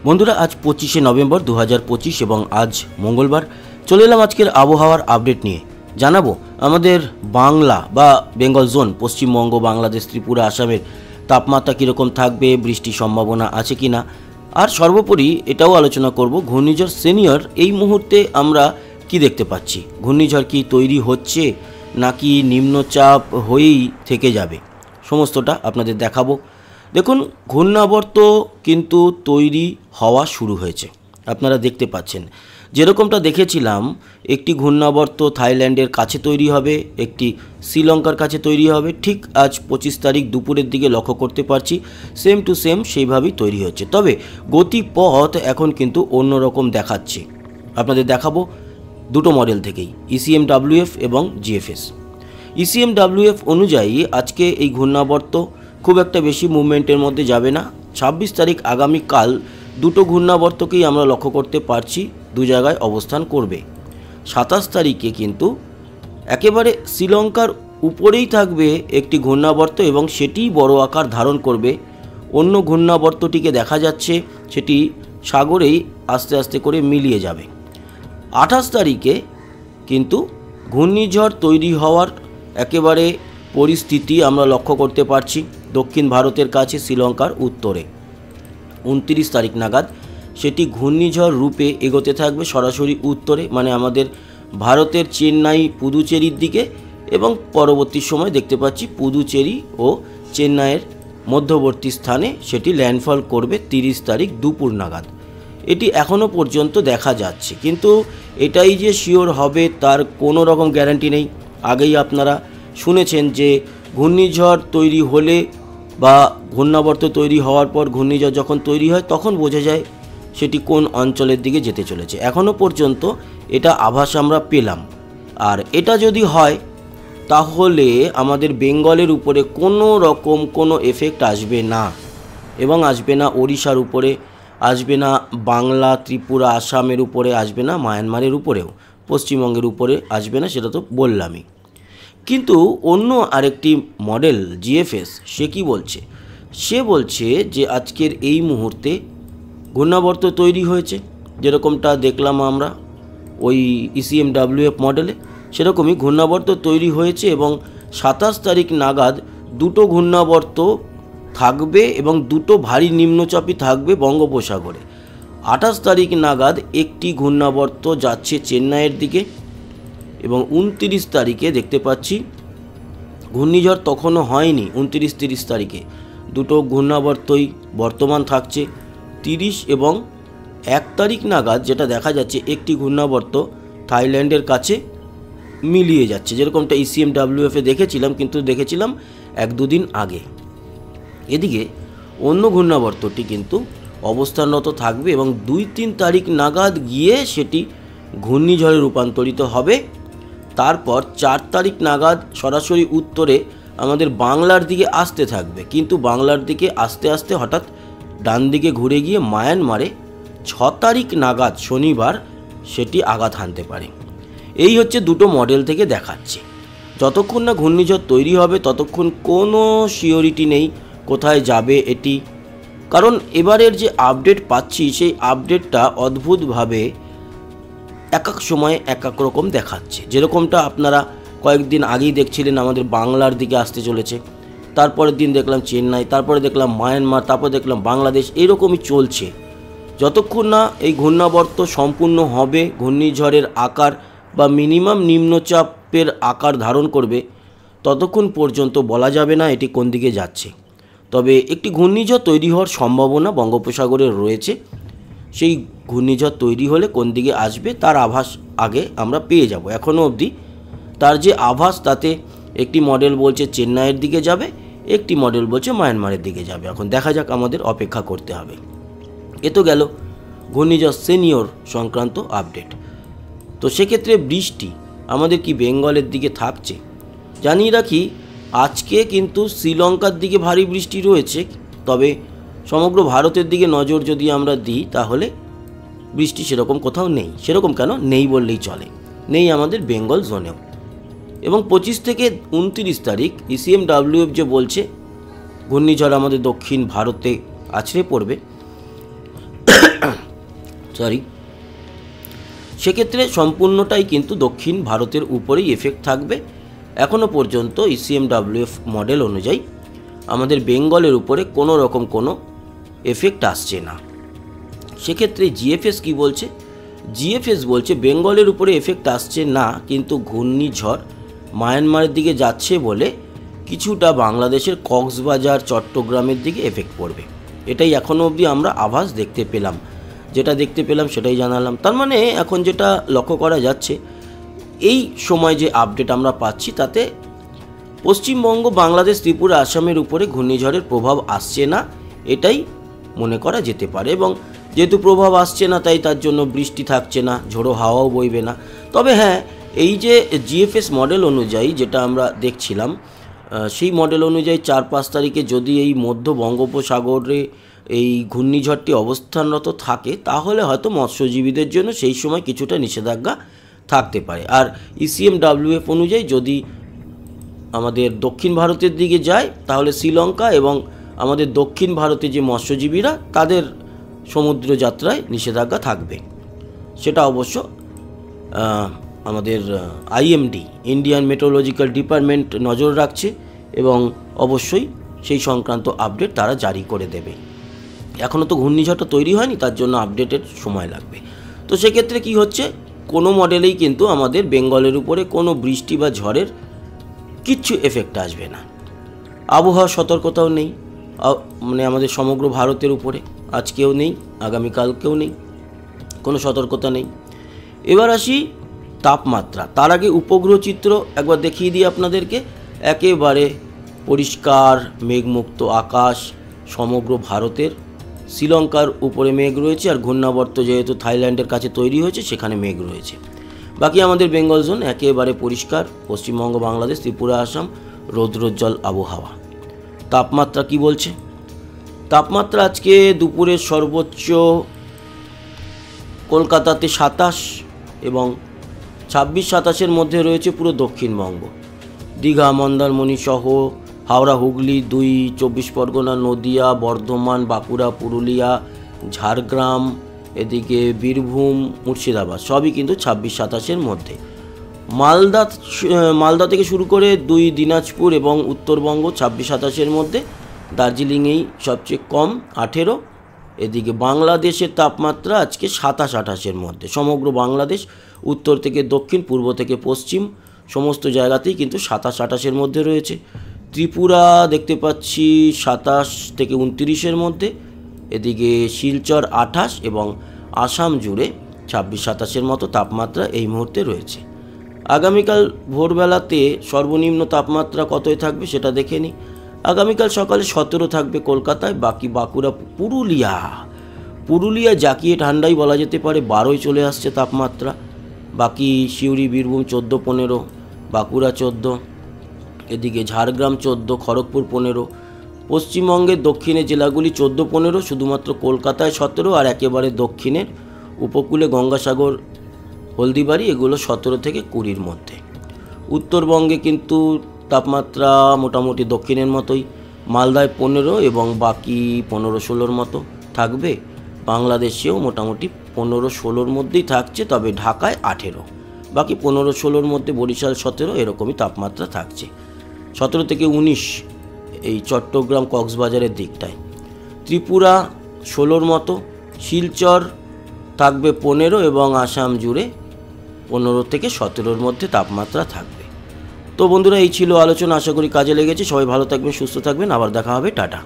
বন্ধুরা, আজ 25শে নভেম্বর 2025 এবং আজ মঙ্গলবার। চলে এলাম আজকের আবহাওয়ার আপডেট নিয়ে। জানাবো আমাদের বাংলা বা বেঙ্গল জোন, পশ্চিমবঙ্গ, বাংলাদেশ, ত্রিপুরা, আসামের তাপমাত্রা কীরকম থাকবে, বৃষ্টির সম্ভাবনা আছে কি না, আর সর্বোপরি এটাও আলোচনা করব ঘূর্ণিঝড় সিনিয়র এই মুহূর্তে আমরা কি দেখতে পাচ্ছি। ঘূর্ণিঝড় কি তৈরি হচ্ছে নাকি নিম্নচাপ হয়েই থেকে যাবে, সমস্তটা আপনাদের দেখাবো। দেখুন, ঘূর্ণাবর্ত কিন্তু তৈরি হওয়া শুরু হয়েছে, আপনারা দেখতে পাচ্ছেন। যেরকমটা দেখেছিলাম, একটি ঘূর্ণাবর্ত থাইল্যান্ডের কাছে তৈরি হবে, একটি শ্রীলঙ্কার কাছে তৈরি হবে, ঠিক আজ 25 তারিখ দুপুরের দিকে লক্ষ্য করতে পারছি সেম টু সেম সেইভাবেই তৈরি হচ্ছে। তবে গতিপথ এখন কিন্তু অন্যরকম দেখাচ্ছে। আপনাদের দেখাবো দুটো মডেল থেকেই, ECMWF এবং GFS। ECMWF অনুযায়ী আজকে এই ঘূর্ণাবর্ত খুব একটা বেশি মুভমেন্টের মধ্যে যাবে না। 26 তারিখ আগামীকাল দুটো ঘূর্ণাবর্তকেই আমরা লক্ষ্য করতে পারছি দু জায়গায় অবস্থান করবে। 27 তারিখে কিন্তু একেবারে শ্রীলঙ্কার উপরেই থাকবে একটি ঘূর্ণাবর্ত এবং সেটিই বড় আকার ধারণ করবে। অন্য ঘূর্ণাবর্তটিকে দেখা যাচ্ছে সেটি সাগরেই আস্তে আস্তে করে মিলিয়ে যাবে। 28 তারিখে কিন্তু ঘূর্ণিঝড় তৈরি হওয়ার একেবারে পরিস্থিতি আমরা লক্ষ্য করতে পারছি দক্ষিণ ভারতের কাছে শ্রীলঙ্কার উত্তরে। 29 তারিখ নাগাদ সেটি ঘূর্ণিঝড় রূপে এগোতে থাকবে সরাসরি উত্তরে, মানে আমাদের ভারতের চেন্নাই পুদুচেরির দিকে, এবং পরবর্তী সময় দেখতে পাচ্ছি পুদুচেরি ও চেন্নাইয়ের মধ্যবর্তী স্থানে সেটি ল্যান্ডফল করবে 30 তারিখ দুপুর নাগাদ। এটি এখনও পর্যন্ত দেখা যাচ্ছে, কিন্তু এটাই যে শিওর হবে তার কোনো রকম গ্যারান্টি নেই। আগেই আপনারা শুনেছেন যে ঘূর্ণিঝড় তৈরি হলে বা ঘূর্ণাবর্ত তৈরি হওয়ার পর ঘূর্ণিঝড় যখন তৈরি হয় তখন বোঝা যায় সেটি কোন অঞ্চলের দিকে যেতে চলেছে। এখনও পর্যন্ত এটা আভাস আমরা পেলাম। আর এটা যদি হয় তাহলে আমাদের বেঙ্গলের উপরে কোনো রকম কোনো এফেক্ট আসবে না, এবং আসবে না ওড়িশার উপরে, আসবে না বাংলা, ত্রিপুরা, আসামের উপরে, আসবে না মায়ানমারের উপরেও, পশ্চিমবঙ্গের উপরে আসবে না, সেটা তো বললামই। কিন্তু অন্য আরেকটি মডেল GFS সে কি বলছে? সে বলছে যে আজকের এই মুহূর্তে ঘূর্ণাবর্ত তৈরি হয়েছে, যেরকমটা দেখলাম আমরা ওই ECMWF মডেলে, সেরকমই ঘূর্ণাবর্ত তৈরি হয়েছে এবং 27 তারিখ নাগাদ দুটো ঘূর্ণাবর্ত থাকবে এবং দুটো ভারী নিম্নচাপই থাকবে বঙ্গোপসাগরে। 28 তারিখ নাগাদ একটি ঘূর্ণাবর্ত যাচ্ছে চেন্নাইয়ের দিকে, এবং 29 তারিখে দেখতে পাচ্ছি ঘূর্ণিঝড় তখনও হয়নি। 29-30 তারিখে দুটো ঘূর্ণাবর্তই বর্তমান থাকছে। 30 এবং 1 তারিখ নাগাদ যেটা দেখা যাচ্ছে একটি ঘূর্ণাবর্ত থাইল্যান্ডের কাছে মিলিয়ে যাচ্ছে, যেরকমটা ECMWF-এ দেখেছিলাম, কিন্তু দেখেছিলাম 1-2 দিন আগে। এদিকে অন্য ঘূর্ণাবর্তটি কিন্তু অবস্থানরত থাকবে এবং 2-3 তারিখ নাগাদ গিয়ে সেটি ঘূর্ণিঝড়ে রূপান্তরিত হবে। তারপর 4 তারিখ নাগাদ সরাসরি উত্তরে আমাদের বাংলার দিকে আসতে থাকবে, কিন্তু বাংলার দিকে আস্তে আস্তে হঠাৎ ডান দিকে ঘুরে গিয়ে মায়ানমারে 6 তারিখ নাগাদ শনিবার সেটি আঘাত হানতে পারে। এই হচ্ছে দুটো মডেল থেকে দেখাচ্ছে। যতক্ষণ না ঘূর্ণিঝড় তৈরি হবে ততক্ষণ কোনো সিওরিটি নেই কোথায় যাবে এটি, কারণ এবারের যে আপডেট পাচ্ছি সেই আপডেটটা অদ্ভুতভাবে এক এক সময় এক এক রকম দেখাচ্ছে। যেরকমটা আপনারা কয়েকদিন আগেই দেখছিলেন আমাদের বাংলার দিকে আসতে চলেছে, তারপরের দিন দেখলাম চেন্নাই, তারপরে দেখলাম মায়ানমার, তারপরে দেখলাম বাংলাদেশ, এরকমই চলছে। যতক্ষণ না এই ঘূর্ণাবর্ত সম্পূর্ণ হবে, ঘূর্ণিঝড়ের আকার বা মিনিমাম নিম্নচাপের আকার ধারণ করবে, ততক্ষণ পর্যন্ত বলা যাবে না এটি কোন দিকে যাচ্ছে। তবে একটি ঘূর্ণিঝড় তৈরি হওয়ার সম্ভাবনা বঙ্গোপসাগরে রয়েছে। সেই ঘূর্ণিঝড় তৈরি হলে কোন দিকে আসবে তার আভাস আগে আমরা পেয়ে যাব। এখনও অবধি তার যে আভাস তাতে একটি মডেল বলছে চেন্নাইয়ের দিকে যাবে, একটি মডেল বলছে মায়ানমারের দিকে যাবে। এখন দেখা যাক, আমাদের অপেক্ষা করতে হবে। এ তো গেল ঘূর্ণিঝড় সিনিয়র সংক্রান্ত আপডেট। তো সেক্ষেত্রে বৃষ্টি আমাদের কি বেঙ্গলের দিকে থাকছে? জানিয়ে রাখি, আজকে কিন্তু শ্রীলঙ্কার দিকে ভারী বৃষ্টি রয়েছে, তবে সমগ্র ভারতের দিকে নজর যদি আমরা দিই তাহলে বৃষ্টি সেরকম কোথাও নেই। সেরকম কেন নেই বললেই চলে, নেই আমাদের বেঙ্গল জোনেও। এবং 25 থেকে 29 তারিখ ECMWF যে বলছে ঘূর্ণিঝড় আমাদের দক্ষিণ ভারতে আছড়ে পড়বে, সেক্ষেত্রে সম্পূর্ণটাই কিন্তু দক্ষিণ ভারতের উপরেই এফেক্ট থাকবে। এখনও পর্যন্ত ECMWF মডেল অনুযায়ী আমাদের বেঙ্গলের উপরে কোনো রকম কোনো এফেক্ট আসছে না। সেক্ষেত্রে GFS কি বলছে? GFS বলছে বেঙ্গলের উপরে এফেক্ট আসছে না, কিন্তু ঘূর্ণিঝড় মায়ানমারের দিকে যাচ্ছে বলে কিছুটা বাংলাদেশের কক্সবাজার চট্টগ্রামের দিকে এফেক্ট পড়বে। এটাই এখনও অবধি আমরা আভাস দেখতে পেলাম, যেটা দেখতে পেলাম সেটাই জানালাম। তার মানে এখন যেটা লক্ষ্য করা যাচ্ছে, এই সময় যে আপডেট আমরা পাচ্ছি তাতে পশ্চিমবঙ্গ, বাংলাদেশ, ত্রিপুরা, আসামের উপরে ঘূর্ণিঝড়ের প্রভাব আসছে না, এটাই মনে করা যেতে পারে। এবং যেহেতু প্রভাব আসছে না, তাই তার জন্য বৃষ্টি থাকছে না, ঝোড়ো হাওয়াও বইবে না। তবে হ্যাঁ, এই যে GFS মডেল অনুযায়ী যেটা আমরা দেখছিলাম, সেই মডেল অনুযায়ী 4-5 তারিখে যদি এই মধ্য বঙ্গোপসাগরে এই ঘূর্ণিঝড়টি অবস্থানরত থাকে, তাহলে হয়তো মৎস্যজীবীদের জন্য সেই সময় কিছুটা নিষেধাজ্ঞা থাকতে পারে। আর ECMWF অনুযায়ী যদি আমাদের দক্ষিণ ভারতের দিকে যায়, তাহলে শ্রীলঙ্কা এবং আমাদের দক্ষিণ ভারতে যে মৎস্যজীবীরা, তাদের সমুদ্র যাত্রায় নিষেধাজ্ঞা থাকবে। সেটা অবশ্য আমাদের IMD, ইন্ডিয়ান মেট্রোলজিক্যাল ডিপার্টমেন্ট নজর রাখছে এবং অবশ্যই সেই সংক্রান্ত আপডেট তারা জারি করে দেবে। এখনও তো ঘূর্ণিঝড়টা তৈরি হয়নি, তার জন্য আপডেটের সময় লাগবে। তো সেক্ষেত্রে কি হচ্ছে, কোনো মডেলেই কিন্তু আমাদের বেঙ্গলের উপরে কোনো বৃষ্টি বা ঝড়ের কিচ্ছু এফেক্ট আসবে না। আবহাওয়া সতর্কতাও নেই, মানে আমাদের সমগ্র ভারতের উপরে আজকেও নেই, আগামীকালকেও নেই, কোনো সতর্কতা নেই। এবার আসি তাপমাত্রা। তার আগে উপগ্রহ চিত্র একবার দেখিয়ে দিই আপনাদেরকে। একেবারে পরিষ্কার মেঘমুক্ত আকাশ সমগ্র ভারতের। শ্রীলঙ্কার উপরে মেঘ রয়েছে, আর ঘূর্ণাবর্ত যেহেতু থাইল্যান্ডের কাছে তৈরি হয়েছে, সেখানে মেঘ রয়েছে। বাকি আমাদের বেঙ্গল জোন একেবারে পরিষ্কার। পশ্চিমবঙ্গ, বাংলাদেশ, ত্রিপুরা, আসাম রৌদ্রোজ্জ্বল আবহাওয়া। তাপমাত্রা কি বলছে? তাপমাত্রা আজকে দুপুরের সর্বোচ্চ কলকাতাতে 27 এবং 26-27-এর মধ্যে রয়েছে পুরো দক্ষিণবঙ্গ। দীঘা, মন্দারমণি সহ হাওড়া, হুগলি 2, 24 পরগনা, নদিয়া, বর্ধমান, বাঁকুড়া, পুরুলিয়া, ঝাড়গ্রাম, এদিকে বীরভূম, মুর্শিদাবাদ সবই কিন্তু 26-27-এর মধ্যে। মালদা থেকে শুরু করে 2 দিনাজপুর এবং উত্তরবঙ্গ 26-27-এর মধ্যে। দার্জিলিংয়েই সবচেয়ে কম 18। এদিকে বাংলাদেশের তাপমাত্রা আজকে 27-28-এর মধ্যে। সমগ্র বাংলাদেশ উত্তর থেকে দক্ষিণ, পূর্ব থেকে পশ্চিম সমস্ত জায়গাতেই কিন্তু 27-28-এর মধ্যে রয়েছে। ত্রিপুরা দেখতে পাচ্ছি 27 থেকে 29-এর মধ্যে। এদিকে শিলচর 28 এবং আসাম জুড়ে 26-27-এর মতো তাপমাত্রা এই মুহূর্তে রয়েছে। আগামীকাল ভোরবেলাতে সর্বনিম্ন তাপমাত্রা কতই থাকবে সেটা দেখে নিই। আগামীকাল সকালে 17 থাকবে কলকাতায়, বাকি বাঁকুড়া, পুরুলিয়া জাকিয়ে ঠান্ডাই বলা যেতে পারে, 12 চলে আসছে তাপমাত্রা। বাকি সিউড়ি, বীরভূম 14-15, বাঁকুড়া 14, এদিকে ঝাড়গ্রাম 14, খড়গপুর 15। পশ্চিমবঙ্গের দক্ষিণের জেলাগুলি 14-15, শুধুমাত্র কলকাতায় 17, আর একেবারে দক্ষিণের উপকূলে গঙ্গাসাগর, হলদিবাড়ি এগুলো 17 থেকে 20-এর মধ্যে। উত্তরবঙ্গে কিন্তু তাপমাত্রা মোটামুটি দক্ষিণের মতোই, মালদায় 15 এবং বাকি 15-16-র মতো থাকবে। বাংলাদেশেও মোটামুটি 15-16-র মধ্যেই থাকছে, তবে ঢাকায় 18, বাকি 15-16-র মধ্যে বরিশাল 17, এরকমই তাপমাত্রা থাকছে। 17 থেকে 19 এই চট্টগ্রাম, কক্সবাজারের দিকটায়। ত্রিপুরা 16-র মতো, শিলচর থাকবে 15 এবং আসাম জুড়ে 15 থেকে 17-র মধ্যে তাপমাত্রা থাকবে। তো বন্ধুরা, এই ছিল আলোচনা। আশা করি কাজে লেগেছে। সবাই ভালো থাকবেন, সুস্থ থাকবেন। আবার দেখা হবে। টাটা।